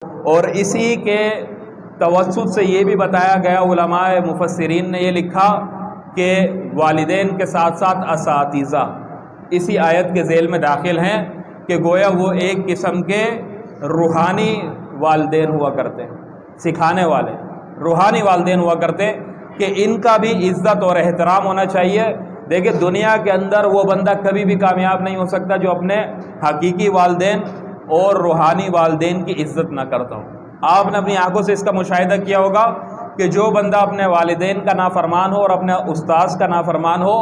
اور اسی کے توسط سے یہ بھی بتایا گیا، علماء مفسرین نے یہ لکھا کہ والدین کے ساتھ ساتھ اساتذہ اسی آیت کے ذیل میں داخل ہیں، کہ گویا وہ ایک قسم کے روحانی والدین ہوا کرتے، سکھانے والے روحانی والدین ہوا کرتے، کہ ان کا بھی عزت اور احترام ہونا چاہیے۔ دیکھیں دنیا کے اندر وہ بندہ کبھی بھی کامیاب نہیں ہو سکتا جو اپنے حقیقی والدین اور روحانی والدین کی عزت نہ کرتا ہو۔ آپ نے اپنی آنکھوں سے اس کا مشاہدہ کیا ہوگا کہ جو بندہ اپنے والدین کا نافرمان ہو اور اپنے استاذ کا نافرمان ہو،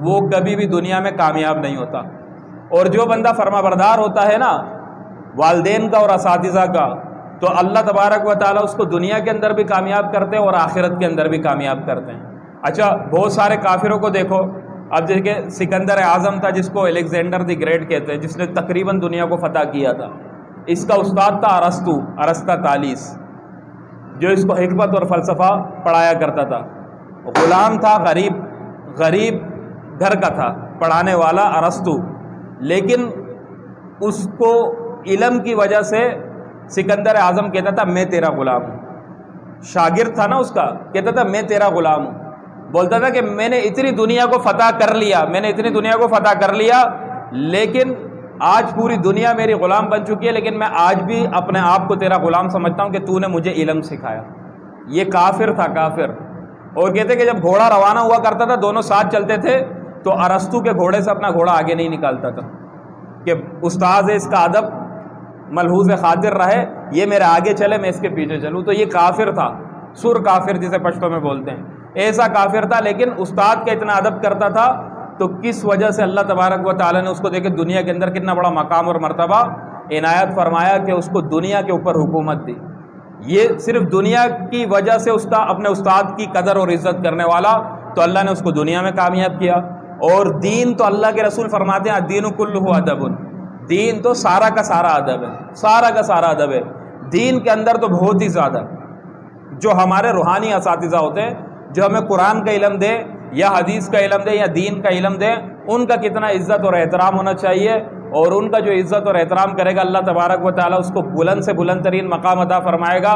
وہ کبھی بھی دنیا میں کامیاب نہیں ہوتا، اور جو بندہ فرما بردار ہوتا ہے نا والدین کا اور اساتذہ کا، تو اللہ تبارک و تعالیٰ اس کو دنیا کے اندر بھی کامیاب کرتے ہیں اور آخرت کے اندر بھی کامیاب کرتے ہیں۔ اچھا بہت سارے کافروں کو دیکھو، اب دیکھیں سکندر اعظم تھا جس کو الیگزینڈر دی گریٹ کہتے ہیں، جس نے تقریباً دنیا کو فتح کیا تھا، اس کا استاد تھا ارسطاطالیس، جو اس کو حکمت اور فلسفہ پڑھایا کرتا تھا۔ غلام تھا، غریب گھر کا تھا، پڑھانے والا ارسطو، لیکن اس کو علم کی وجہ سے سکندر اعظم کہتا تھا میں تیرا غلام ہوں۔ شاگرد تھا نا اس کا، کہتا تھا میں تیرا غلام ہوں، بولتا تھا کہ میں نے اتنی دنیا کو فتح کر لیا، لیکن آج پوری دنیا میری غلام بن چکی ہے، لیکن میں آج بھی اپنے آپ کو تیرا غلام سمجھتا ہوں کہ تو نے مجھے علم سکھایا۔ یہ کافر تھا، کافر۔ اور کہتے کہ جب گھوڑا روانہ ہوا کرتا تھا دونوں ساتھ چلتے تھے، تو ارسطو کے گھوڑے سے اپنا گھوڑا آگے نہیں نکالتا تھا کہ استاذ ہے، اس کا ادب ملحوظ خاطر رہے، یہ میرے آگے چلے میں اس کے پیچھے چلوں۔ تو یہ کافر تھا، سر کافر جسے پشتو میں بولتے ہیں، ایسا کافر تھا، لیکن استاد کا اتنا ادب کرتا تھا۔ تو کس وجہ سے اللہ تبارک و تعالیٰ نے اس کو دیکھے دنیا کے اندر کتنا بڑا مقام اور مرتبہ عنایت فرمایا کہ اس کو دنیا کے اوپر حکومت دی۔ یہ صرف دنیا کی وجہ سے اپنے استاد کی قدر اور عزت کرنے والا، تو اللہ نے اس کو دنیا میں کامیاب کیا۔ اور دین تو اللہ کے رسول فرماتے ہیں الدین کلہ ادب، دین تو سارا کا سارا ادب ہے، سارا کا سارا ادب ہے۔ دین کے اندر تو بہت ہی زیادہ جو ہمارے روحانی اساتذہ ہوتے ہیں، جو ہمیں قرآن کا علم دے یا حدیث کا علم دے یا دین کا علم دے، ان کا کتنا عزت اور احترام ہونا چاہیے، اور ان کا جو عزت اور احترام کرے گا اللہ تبارک و تعالیٰ اس کو بلند سے بلند ترین مقام عطا فرمائے گا۔